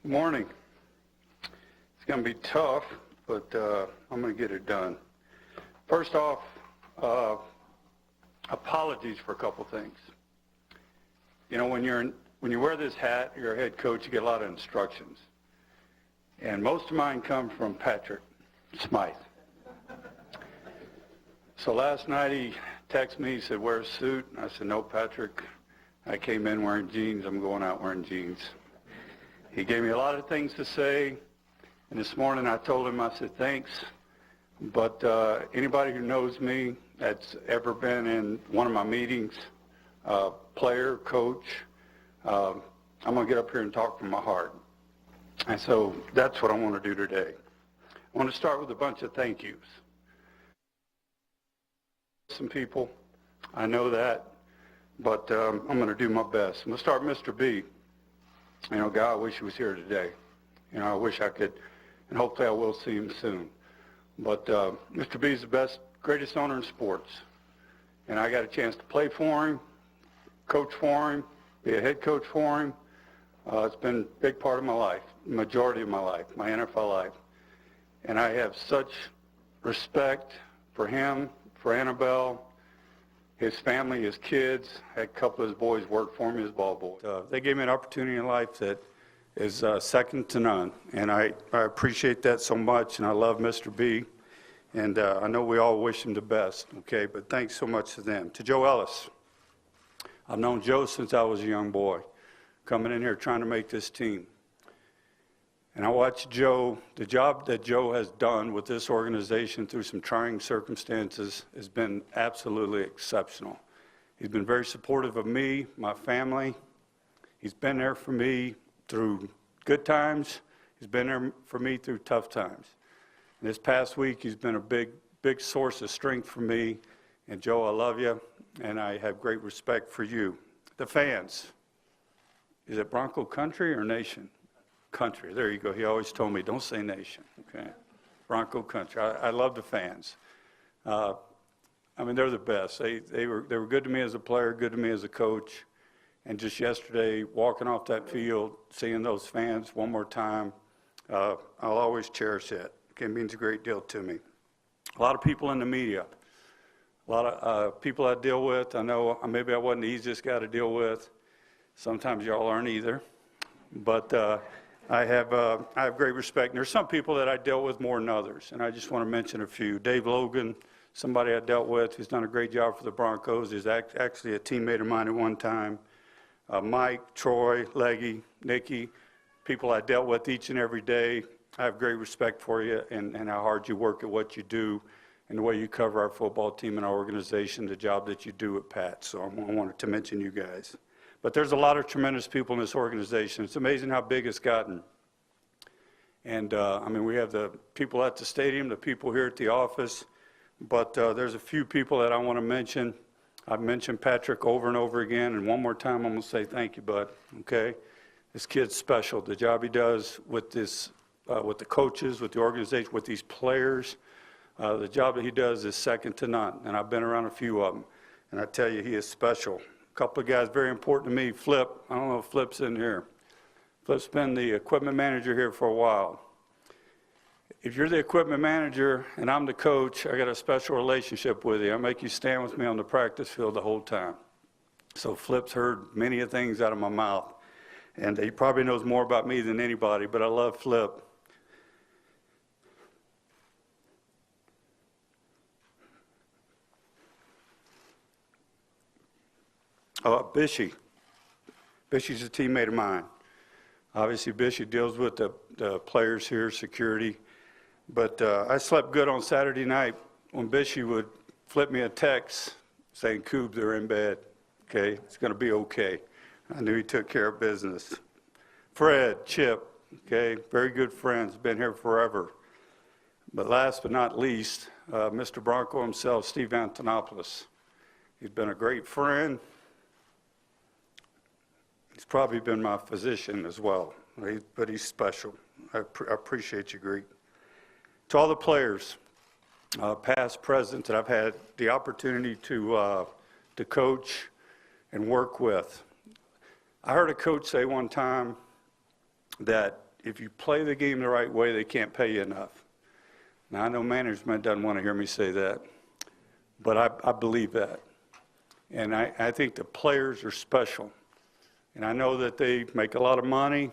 Morning. It's going to be tough, but I'm going to get it done. First off, apologies for a couple things. You know, when you wear this hat, you're a head coach, you get a lot of instructions. And most of mine come from Patrick Smythe. So last night he texted me, he said, wear a suit. And I said, no, Patrick, I came in wearing jeans, I'm going out wearing jeans. He gave me a lot of things to say, and this morning I told him, I said, thanks, but anybody who knows me that's ever been in one of my meetings, player, coach, I'm going to get up here and talk from my heart. And so that's what I want to do today. I want to start with a bunch of thank yous. Some people, I know that, but I'm going to do my best. I'm going to start with Mr. B. You know, God, I wish he was here today. You know, I wish I could, and hopefully I will see him soon. But Mr. B is the best, greatest owner in sports. And I got a chance to play for him, coach for him, be a head coach for him. It's been a big part of my life, majority of my life, my NFL life. And I have such respect for him, for Annabelle, his family, his kids. I had a couple of his boys work for me as ball boys. They gave me an opportunity in life that is second to none, and I appreciate that so much, and I love Mr. B, and I know we all wish him the best, okay, but thanks so much to them. To Joe Ellis, I've known Joe since I was a young boy, coming in here trying to make this team. And I watched Joe, the job that Joe has done with this organization through some trying circumstances has been absolutely exceptional. He's been very supportive of me, my family. He's been there for me through good times. He's been there for me through tough times. And this past week, he's been a big source of strength for me. And Joe, I love you, and I have great respect for you. The fans, is it Bronco Country or Nation? Country. There you go. He always told me, don't say nation. Okay, Bronco Country. I love the fans. I mean, they're the best. They were good to me as a player, good to me as a coach. And just yesterday, walking off that field, seeing those fans one more time, I'll always cherish it. It means a great deal to me. A lot of people in the media, a lot of people I deal with. I know maybe I wasn't the easiest guy to deal with. Sometimes y'all aren't either, but. I have great respect. And there's some people that I dealt with more than others, and I just want to mention a few. Dave Logan, somebody I dealt with who's done a great job for the Broncos. He's actually a teammate of mine at one time. Mike, Troy, Leggy, Nikki, people I dealt with each and every day. I have great respect for you and how hard you work at what you do and the way you cover our football team and our organization, the job that you do at Pat. So I wanted to mention you guys. But there's a lot of tremendous people in this organization. It's amazing how big it's gotten. And, I mean, we have the people at the stadium, the people here at the office, but there's a few people that I want to mention. I've mentioned Patrick over and over again, and one more time I'm going to say thank you, bud, okay? This kid's special. The job he does with this, with the coaches, with the organization, with these players, the job that he does is second to none, and I've been around a few of them. And I tell you, he is special. A couple of guys very important to me. Flip, I don't know if Flip's in here. Flip's been the equipment manager here for a while. If you're the equipment manager and I'm the coach, I got a special relationship with you. I make you stand with me on the practice field the whole time. So Flip's heard many of things out of my mouth. And he probably knows more about me than anybody, but I love Flip. Bishy. Bishy's a teammate of mine. Obviously, Bishy deals with the players here, security. But I slept good on Saturday night when Bishy would flip me a text saying, Coob, they're in bed. Okay, it's going to be okay. I knew he took care of business. Fred, Chip, okay, very good friends, been here forever. But last but not least, Mr. Bronco himself, Steve Antonopoulos. He's been a great friend. He's probably been my physician as well, but he's special. I appreciate you, Greek. To all the players, past, present, that I've had the opportunity to coach and work with. I heard a coach say one time that if you play the game the right way, they can't pay you enough. Now, I know management doesn't want to hear me say that, but I believe that. And I think the players are special. And I know that they make a lot of money.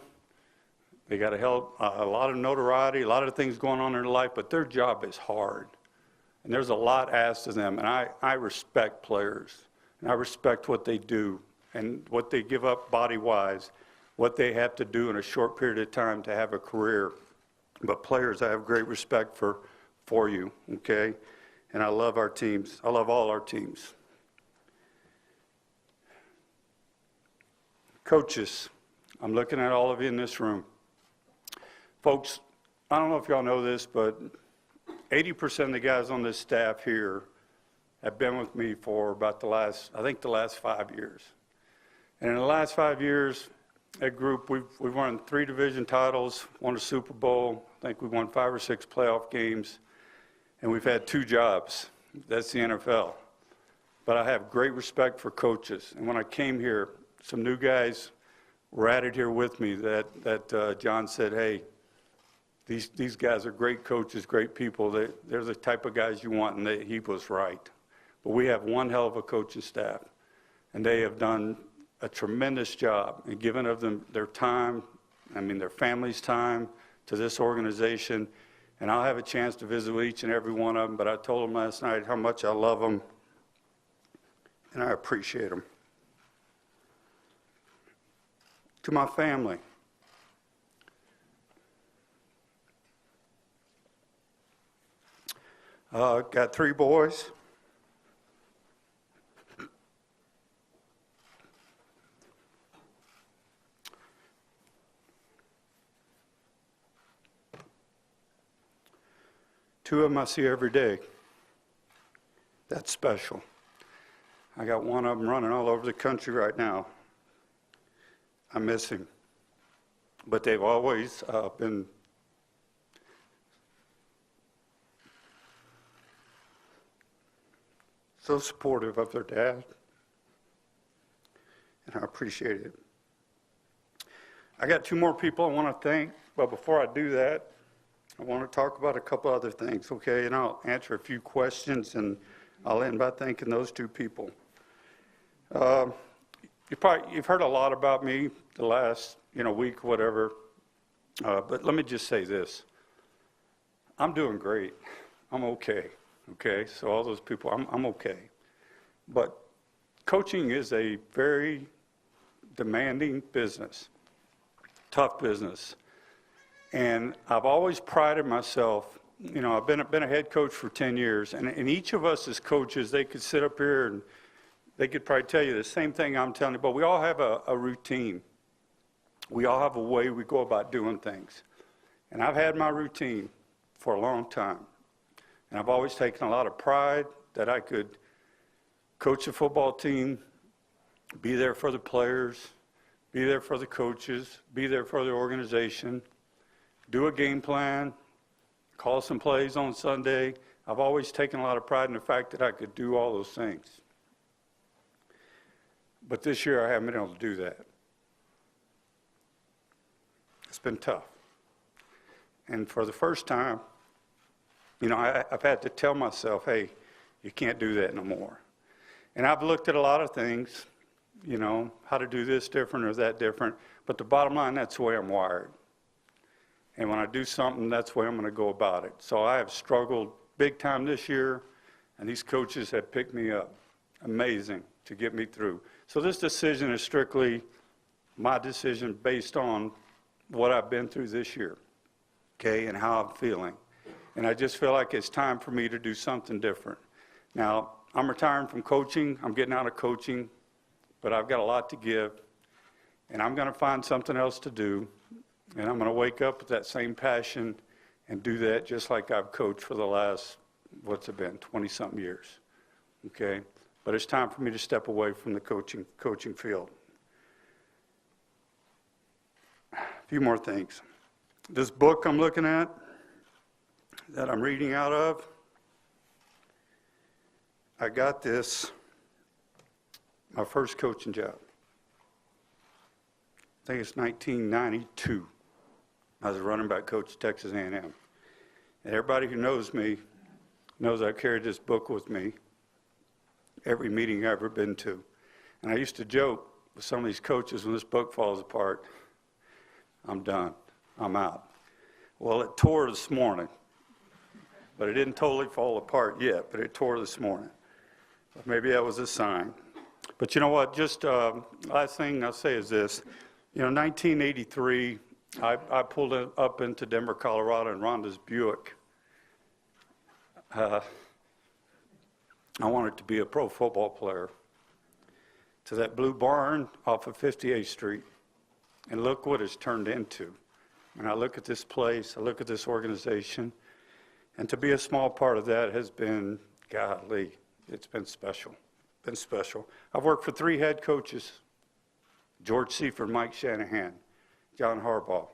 They got a lot of notoriety, a lot of things going on in their life, but their job is hard. And there's a lot asked of them. And I respect players. And I respect what they do and what they give up body-wise, what they have to do in a short period of time to have a career. But players, I have great respect for you, okay? And I love our teams. I love all our teams. Coaches, I'm looking at all of you in this room. Folks, I don't know if y'all know this, but 80% of the guys on this staff here have been with me for about the last 5 years. And in the last 5 years, that group, we've won 3 division titles, won a Super Bowl. I think we won 5 or 6 playoff games, and we've had 2 jobs. That's the NFL. But I have great respect for coaches. And when I came here, some new guys were added here with me that John said, hey, these guys are great coaches, great people. They're the type of guys you want, and he was right. But we have one hell of a coaching staff, and they have done a tremendous job in giving of them their time, their family's time to this organization. And I'll have a chance to visit with each and every one of them, but I told them last night how much I love them, and I appreciate them. To my family, got 3 boys. Two of them I see every day. That's special. I got one of them running all over the country right now. I miss him. But they've always been so supportive of their dad, and I appreciate it. I got 2 more people I want to thank, but before I do that, I want to talk about a couple other things, okay? And I'll answer a few questions, and I'll end by thanking those 2 people. You've heard a lot about me the last week, whatever, but let me just say this. I'm doing great. I'm okay. Okay, so all those people, I'm okay. But coaching is a very demanding business, tough business. And I've always prided myself, I've been a head coach for 10 years, and each of us as coaches, they could sit up here and they could probably tell you the same thing I'm telling you, but we all have a routine. We all have a way we go about doing things. And I've had my routine for a long time. And I've always taken a lot of pride that I could coach a football team, be there for the players, be there for the coaches, be there for the organization, do a game plan, call some plays on Sunday. I've always taken a lot of pride in the fact that I could do all those things. But this year I haven't been able to do that. It's been tough. And for the first time, I've had to tell myself, hey, you can't do that no more. And I've looked at a lot of things, how to do this different or that different. But the bottom line, that's the way I'm wired. And when I do something, that's the way I'm going to go about it. So I have struggled big time this year, and these coaches have picked me up. Amazing to get me through. So this decision is strictly my decision based on what I've been through this year, okay, and how I'm feeling. And I just feel like it's time for me to do something different. Now, I'm retiring from coaching. I'm getting out of coaching, but I've got a lot to give. And I'm going to find something else to do. And I'm going to wake up with that same passion and do that just like I've coached for the last, 20-something years. Okay? But it's time for me to step away from the coaching field. A few more things. This book I'm looking at, that I'm reading out of, I got this, my first coaching job. I think it's 1992. I was a running back coach at Texas A&M. And everybody who knows me knows I carried this book with me every meeting I've ever been to. And I used to joke with some of these coaches, when this book falls apart, I'm done, I'm out. Well, it tore this morning, but it didn't totally fall apart yet, but it tore this morning. Maybe that was a sign. But you know what, just last thing I'll say is this. 1983, I pulled up into Denver, Colorado in Rhonda's Buick. I wanted to be a pro football player. To that blue barn off of 58th Street. And look what it's turned into. And I look at this place, I look at this organization, and to be a small part of that has been, golly, it's been special. Been special. I've worked for 3 head coaches, George Seifert, Mike Shanahan, John Harbaugh.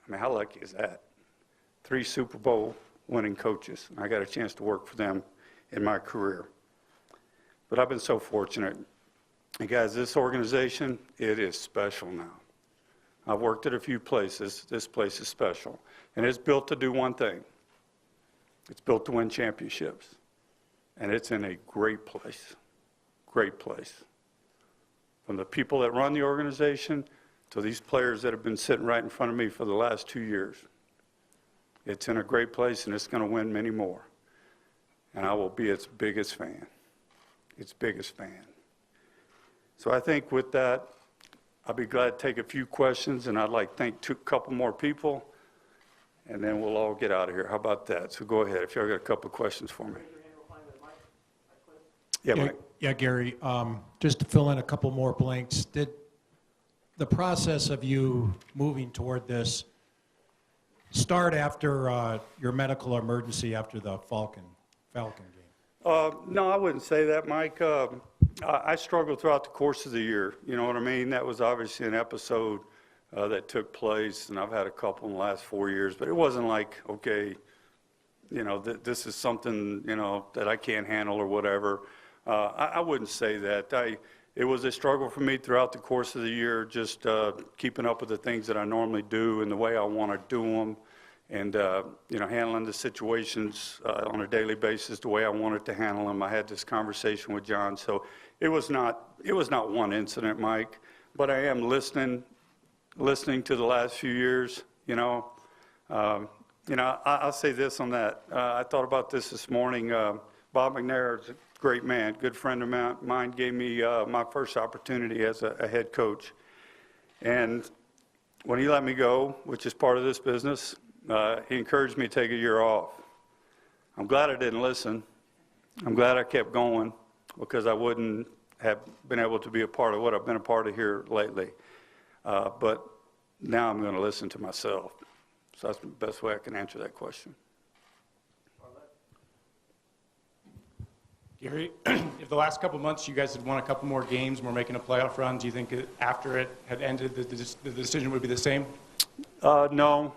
I mean, how lucky is that? 3 Super Bowl winning coaches. I got a chance to work for them in my career. But I've been so fortunate. And guys, this organization, it is special now. I've worked at a few places. This place is special. And it's built to do one thing. It's built to win championships. And it's in a great place. Great place. From the people that run the organization to these players that have been sitting right in front of me for the last 2 years. It's in a great place, and it's going to win many more. And I will be its biggest fan. Its biggest fan. So I think with that, I'll be glad to take a few questions, and I'd like to thank a couple more people, and then we'll all get out of here. How about that? So go ahead, if y'all got a couple of questions for me. Yeah, Mike. Yeah, Gary, just to fill in a couple more blanks, did the process of you moving toward this start after your medical emergency after the Falcon game? No, I wouldn't say that, Mike. I struggled throughout the course of the year. You know what I mean? That was obviously an episode that took place, and I've had a couple in the last 4 years. But it wasn't like, okay, this is something, that I can't handle or whatever. I wouldn't say that. It was a struggle for me throughout the course of the year, just keeping up with the things that I normally do and the way I want to do them. And, handling the situations on a daily basis the way I wanted to handle them. I had this conversation with John. So it was not one incident, Mike, but I am listening to the last few years, I'll say this on that. I thought about this morning. Bob McNair is a great man, good friend of mine, gave me my first opportunity as a head coach. And when he let me go, which is part of this business, he encouraged me to take a year off. I'm glad I didn't listen. I'm glad I kept going because I wouldn't have been able to be a part of what I've been a part of here lately. But now I'm going to listen to myself. So that's the best way I can answer that question. Gary, if the last couple of months you guys had won a couple more games and were making a playoff run, do you think after it had ended the decision would be the same? No,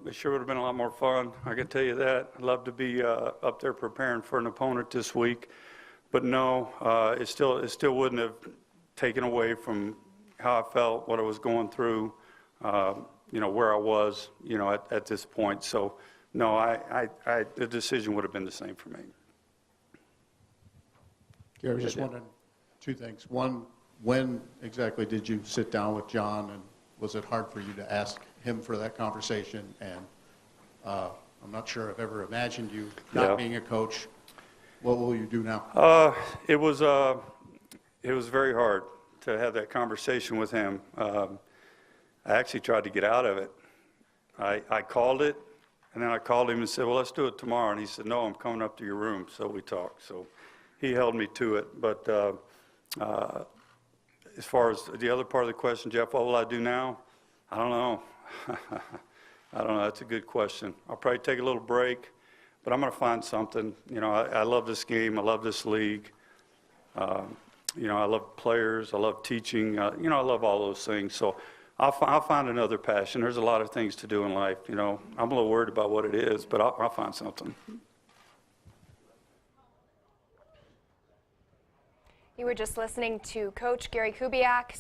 it sure would have been a lot more fun. I can tell you that. I'd love to be up there preparing for an opponent this week. But no, it still wouldn't have taken away from how I felt, what I was going through, where I was, at this point. So no, the decision would have been the same for me. Gary, just wondering 2 things. One, when exactly did you sit down with John, and was it hard for you to ask him for that conversation? And I'm not sure I've ever imagined you not being a coach. What will you do now? It was very hard to have that conversation with him. I actually tried to get out of it. I called it, and then I called him and said, well, let's do it tomorrow. And he said, no, I'm coming up to your room. So we talked. So he held me to it. But as far as the other part of the question, Jeff, what will I do now? I don't know. I don't know. That's a good question. I'll probably take a little break, but I'm going to find something. I love this game. I love this league. I love players. I love teaching. I love all those things. So I'll find another passion. There's a lot of things to do in life. I'm a little worried about what it is, but I'll find something. You were just listening to Coach Gary Kubiak.